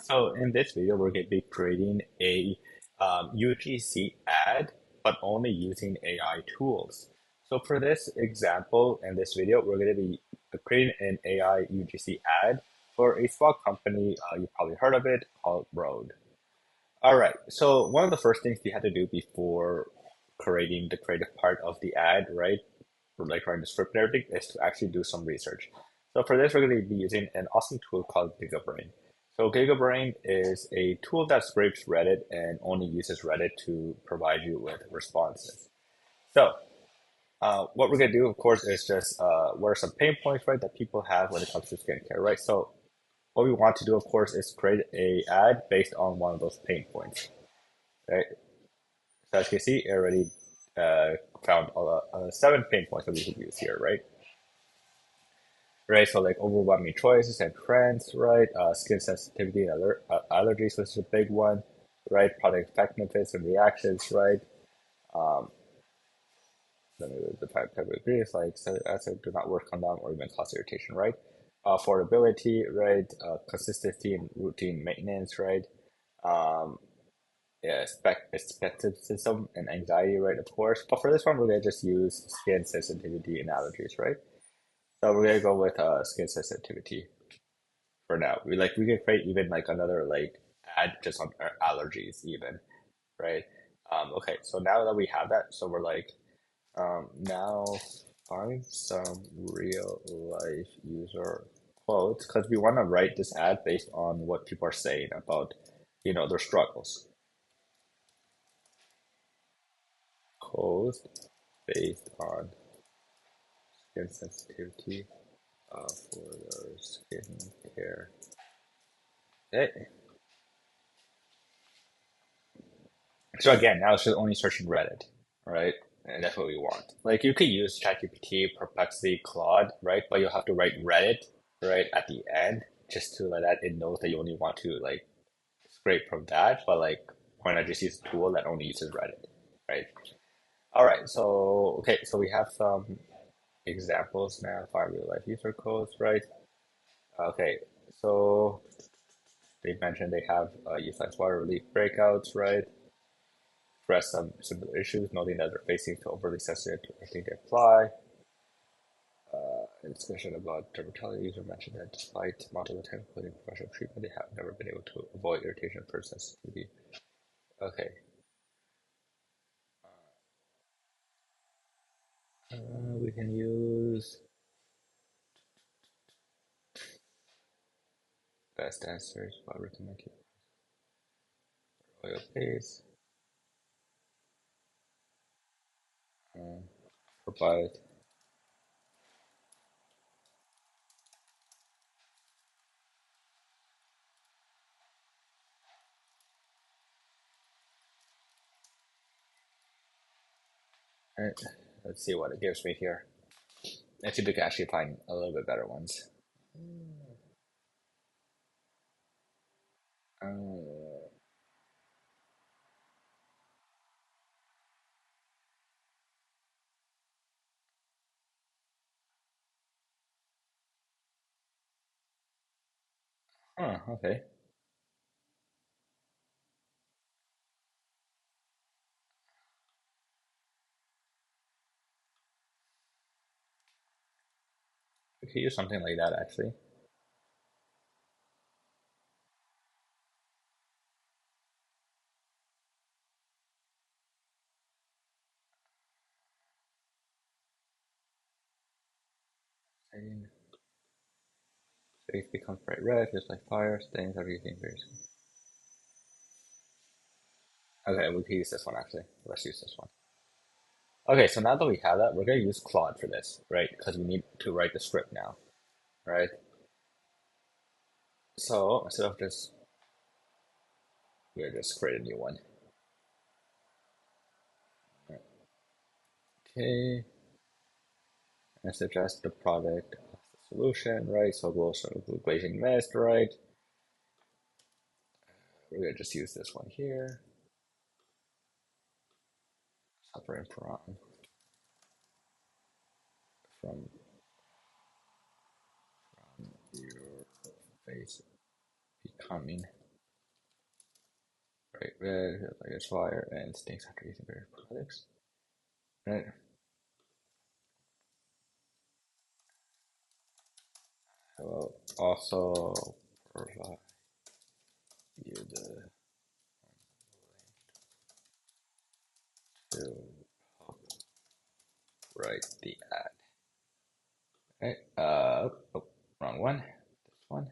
So in this video, we're going to be creating a UGC ad, but only using AI tools. So for this example in this video, we're going to be creating an AI UGC ad for a small company. You've probably heard of it called Road. All right. So one of the first things you have to do before creating the creative part of the ad, right? For like writing the script and everything, is to actually do some research. So for this, we're going to be using an awesome tool called GigaBrain. So GigaBrain is a tool that scrapes Reddit and only uses Reddit to provide you with responses. So what we're going to do, of course, is just what are some pain points, right, that people have when it comes to skincare, right? So what we want to do, of course, is create a ad based on one of those pain points, right? So as you can see, I already uh, found 7 pain points that we could use here, right? Right, so like overwhelming choices and trends, right? Skin sensitivity and allergies, which is a big one, right? Product effectiveness and reactions, right? Um, then the type of ingredients like acid do not work on them or even cause irritation, right? Affordability, right? Consistency and routine maintenance, right? Um, yeah, skepticism and anxiety, right? Of course, but for this one, we're gonna just use skin sensitivity and allergies, right? So we're gonna go with skin sensitivity for now. We can create even like another like ad just on allergies even, right? Okay, so now that we have that, so we're like now find some real life user quotes because we want to write this ad based on what people are saying about, their struggles. Quotes based on skin sensitivity for their skin care. Okay. So again, now it's just only searching Reddit, right? And that's what we want. Like you could use ChatGPT, Perplexity, Claude, right? But you'll have to write Reddit, right, at the end just to let that it knows that you only want to like scrape from that. But like, why not just use a tool that only uses Reddit, right? All right. So okay, so we have some examples now. Find real life user codes, right? Okay. So they mentioned they have use less water relief breakouts, right? Address some similar issues, noting that they're facing to overly sensitive to anything they apply. In discussion about dermatology, user mentioned that despite multiple attempts including professional treatment, they have never been able to avoid irritation for sensitivity. Okay. We can use best answers while recommending oil base. Um, provide. Right. Let's see what it gives me here. Let's see if we can actually find a little bit better ones. Uh, okay. We could use something like that actually. Face becomes bright red, just like fire, stains everything very soon. Okay, we can use this one actually. Let's use this one. Okay, so now that we have that, we're gonna use Claude for this, right? Because we need to write the script now, right? So instead of just, we'll just create a new one. Okay, and suggest the product as the solution, right? So we'll sort of glazing mist, right? We're gonna just use this one here. Suffering from your face becoming Right, red feels like it's fire and stinks after using various products. Right. So also provide you the to write the ad. Right. Oh, wrong one. This one.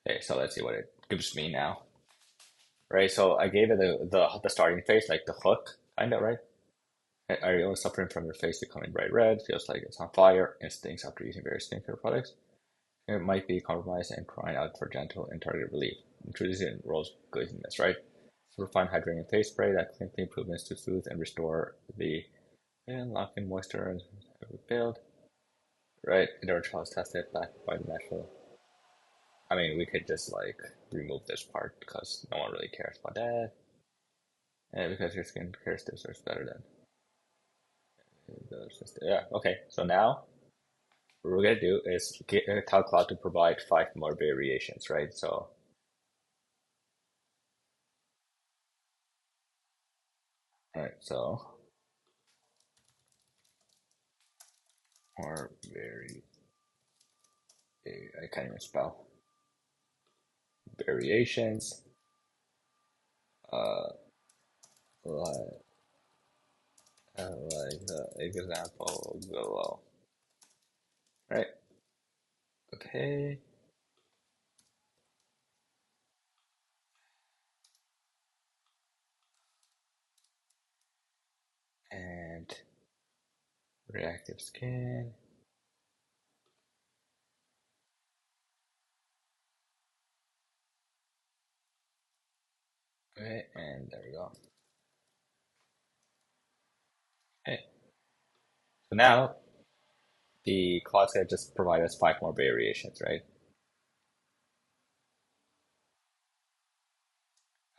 Okay, so let's see what it gives me now. Right. So I gave it the starting phase, like the hook, kind of, right? Are you suffering from your face becoming bright red? Feels like it's on fire and stinks after using various skincare products. It might be compromised and crying out for gentle and targeted relief. Introducing rose goodness, right? Superfine hydrating face spray that clinically improvements to soothe and restore the and lock in moisture and have it build. Right? In our trials tested back by the natural. I mean, we could just like remove this part because no one really cares about that. And because your skin care still serves better than the other system. Yeah, okay. So now what we're gonna do is tell Cloud to provide 5 more variations, right? So, all right, so more I can't even spell variations. Uh, like, like the example below, right? Okay, and reactive skin. Okay, and there we go. Okay, so now the Claude's gonna just provide us 5 more variations, right?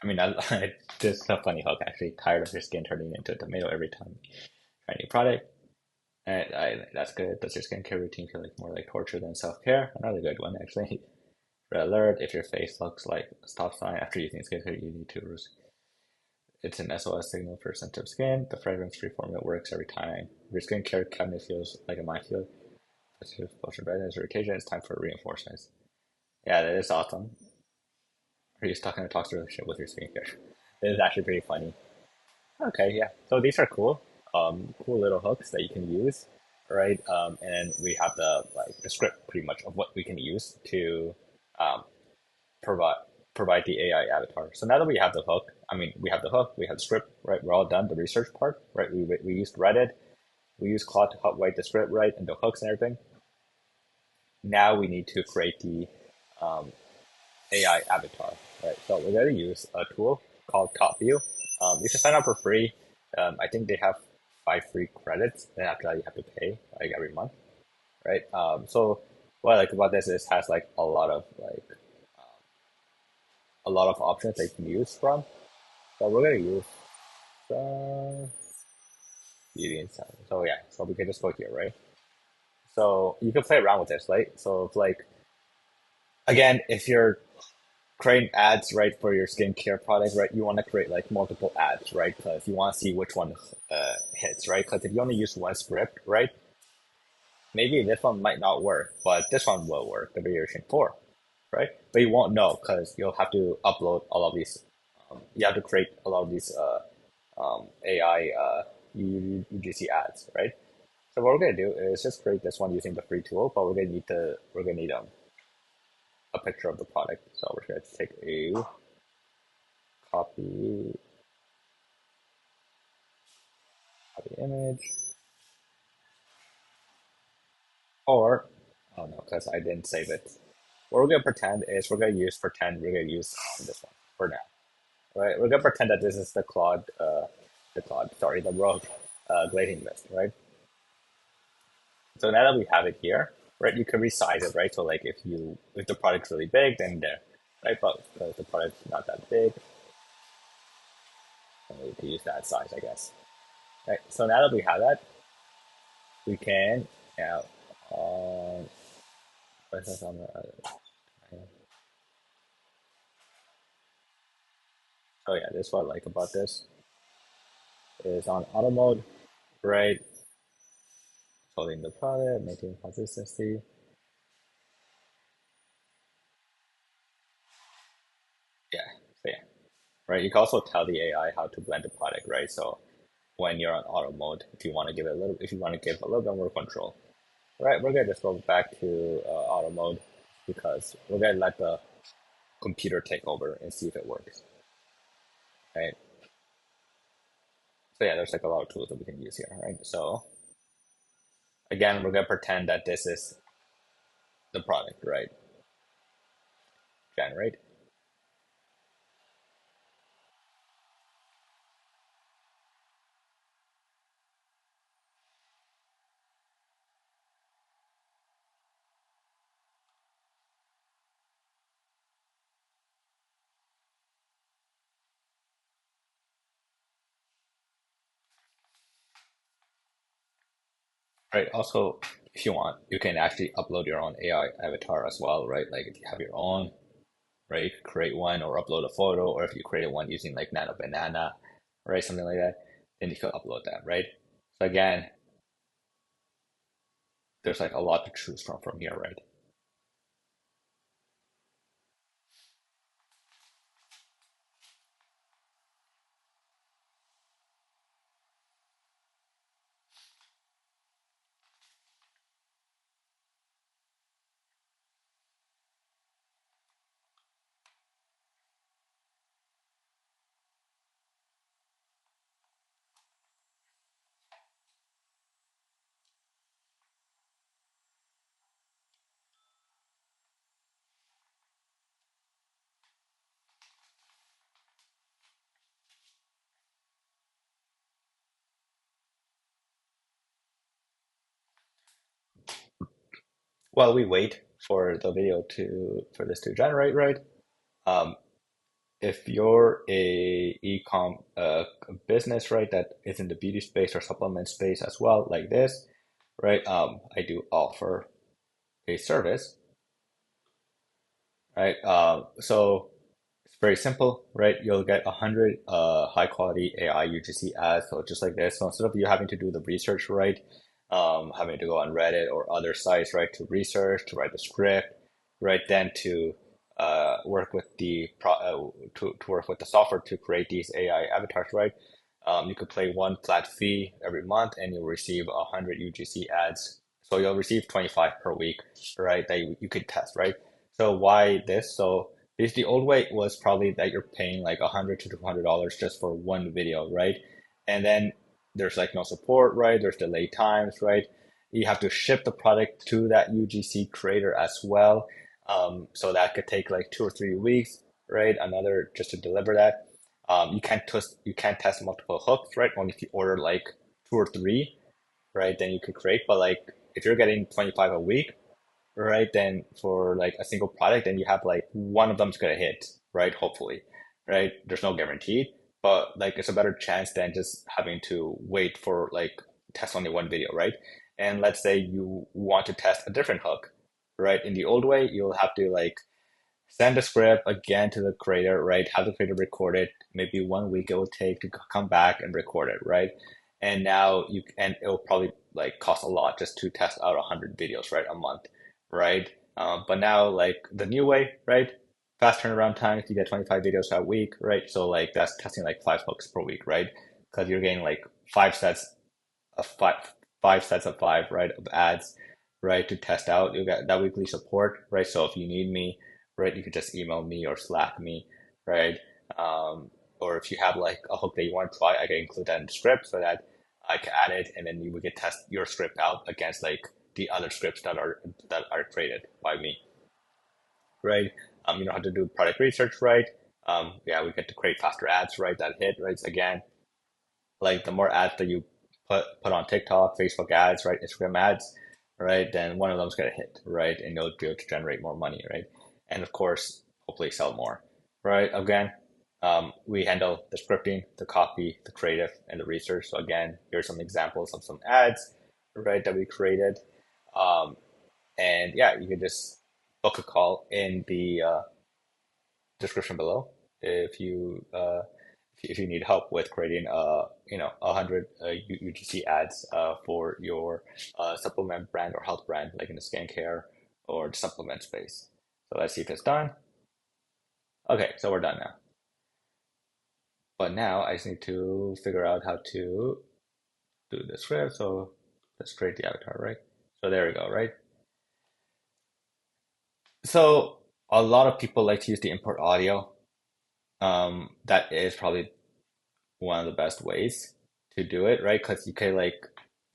I mean, this is a funny hook actually. Tired of your skin turning into a tomato every time you try a new product. And that's good. Does your skincare routine feel like more like torture than self-care? Another good one, actually. Red alert, if your face looks like a stop sign after using skincare, you need to. It's an SOS signal for sensitive skin. The fragrance-free formula works every time. If your skincare cabinet feels like a minefield, it's your potion redness or irritation, it's time for reinforcements. Yeah, that is awesome. Are you stuck in a toxic relationship with your skincare? It is actually pretty funny. Okay, yeah. So these are cool. Cool little hooks that you can use, right? And we have the script pretty much of what we can use to um, provide provide the AI avatar. So now that we have the hook, I mean, we have the hook, we have the script, right? We're all done. The research part, right? We used Reddit, we used Claude to help write the script, right, and the hooks and everything. Now we need to create the um, AI avatar, right? So we're going to use a tool called Top View. You can sign up for free. I think they have 5 free credits, and after that you have to pay like every month, right? So what I like about this is it has like a lot of options that you can use from. So we're gonna use beauty and style. So yeah, so we can just go here, right? So you can play around with this, right? So if like again, if you're creating ads, right, for your skincare product, right, you want to create like multiple ads, right? Because you want to see which one hits, right? Because if you only use one script, right, maybe this one might not work, but this one will work, the variation 4, right? But you won't know because you'll have to upload all of these. You have to create a lot of these AI UGC ads, right? So what we're gonna do is just create this one using the free tool, but we're gonna need a picture of the product. So we're gonna take a copy copy image, or oh no, because I didn't save it. What we're gonna pretend is we're gonna use this one for now. Right? We're gonna pretend that this is the rogue glazing list, right? So now that we have it here, right, you can resize it, right? So like if the product's really big, then there, right? But if the product's not that big, then we can use that size, I guess. Right. So now that we have that, we can now what's this on the Oh yeah, this is what I like about this is on auto mode, right? Holding the product, maintaining consistency. Yeah, so yeah, right. You can also tell the AI how to blend the product, right? So when you're on auto mode, if you want to give it a little, if you want to give a little bit more control, right? We're gonna just go back to auto mode because we're gonna let the computer take over and see if it works, right? So yeah, there's like a lot of tools that we can use here, right? So again, we're gonna pretend that this is the product, right? Generate. Right. Also, if you want, you can actually upload your own AI avatar as well, right? Like if you have your own, right, you could create one or upload a photo, or if you created one using like Nano Banana, right, something like that, then you could upload that, right? So again, there's like a lot to choose from here, right? While we wait for the video for this to generate, right? Um, if you're a e-com business, right, that is in the beauty space or supplement space as well, like this, right? I do offer a service, right? So it's very simple, right? You'll get 100 high quality AI UGC ads, so just like this. So instead of you having to do the research, right, having to go on Reddit or other sites, right, to research, to write the script, right, then to work with to work with the software to create these AI avatars, right? You could pay one flat fee every month, and you'll receive 100 UGC ads. So you'll receive 25 per week, right? That you could test, right? So why this? So because the old way was probably that you're paying like $100 to $200 just for one video, right? And then there's like no support, right? There's delay times, right? You have to ship the product to that UGC creator as well. So that could take like 2 or 3 weeks, right? Another just to deliver that. You can't test multiple hooks, right? Only if you order like 2 or 3, right? Then you could create. But like if you're getting 25 a week, right? Then for like a single product, then you have like one of them's gonna hit, right? Hopefully, right? There's no guarantee, but like it's a better chance than just having to wait for like test only one video, right? And let's say you want to test a different hook, right? In the old way, you'll have to like send the script again to the creator, right? Have the creator record it. Maybe 1 week it will take to come back and record it, right? And now and it'll probably like cost a lot just to test out 100 videos, right? A month, right? But now like the new way, right? Fast turnaround time, if you get 25 videos a week, right? So like that's testing like 5 hooks per week, right? Because you're getting like five sets of five, right, of ads, right, to test out. You got that weekly support, right? So if you need me, right, you could just email me or Slack me, right? Um, or if you have like a hook that you want to try, I can include that in the script so that I can add it, and then you would get test your script out against like the other scripts that are created by me, right? You know how to do product research, right? Yeah, we get to create faster ads, right? That hit, right? So again, like the more ads that you put on TikTok, Facebook ads, right, Instagram ads, right, then one of them's gonna hit, right, and you'll be able to generate more money, right, and of course, hopefully sell more, right. Again, we handle the scripting, the copy, the creative, and the research. So again, here's some examples of some ads, right, that we created, and yeah, you can just book a call in the description below if you if you need help with creating you know 100 UGC ads for your supplement brand or health brand, like in the skincare or the supplement space. So let's see if it's done. Okay, so we're done now. But now I just need to figure out how to do the script. So let's create the avatar, right? So there we go, right? So a lot of people like to use the import audio. That is probably one of the best ways to do it, right? Because you can like,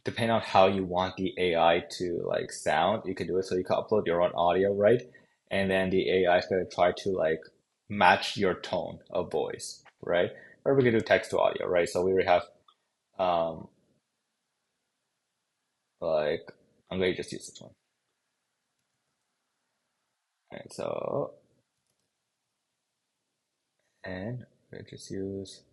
depending on how you want the AI to like sound, you can do it. So you can upload your own audio, right? And then the AI is going to try to like match your tone of voice, right? Or we could do text to audio, right? So we already have um like I'm going to just use this one. And so and we just use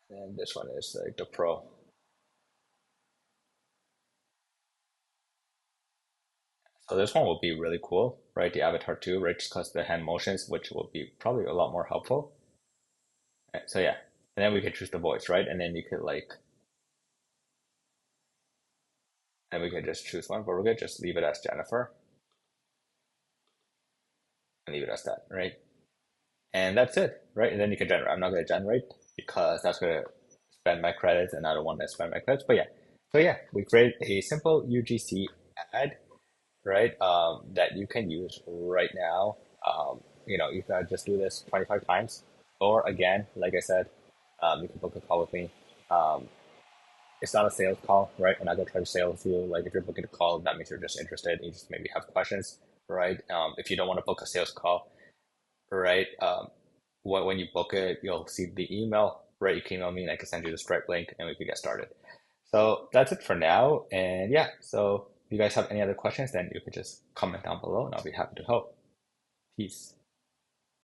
and this one is like the pro. So this one will be really cool, right? The avatar too, right? Just because the hand motions, which will be probably a lot more helpful. So yeah, and then we could choose the voice, right? And then you could like, and we could just choose one, but we're gonna just leave it as Jennifer and leave it as that, right? And that's it, right? And then you can generate. I'm not gonna generate because that's gonna spend my credits, and I don't want to spend my credits. But yeah, so yeah, we created a simple UGC ad, right? That you can use right now. You know, you can just do this 25 times, or again, like I said, you can book a call with me. Um, it's not a sales call, right? I'm not gonna try to sales you. Like if you're booking a call, that means you're just interested. You just maybe have questions, right? If you don't want to book a sales call, right? When you book it, you'll see the email, right? You can email me and I can send you the Stripe link and we can get started. So that's it for now. And yeah, so if you guys have any other questions, then you could just comment down below and I'll be happy to help. Peace.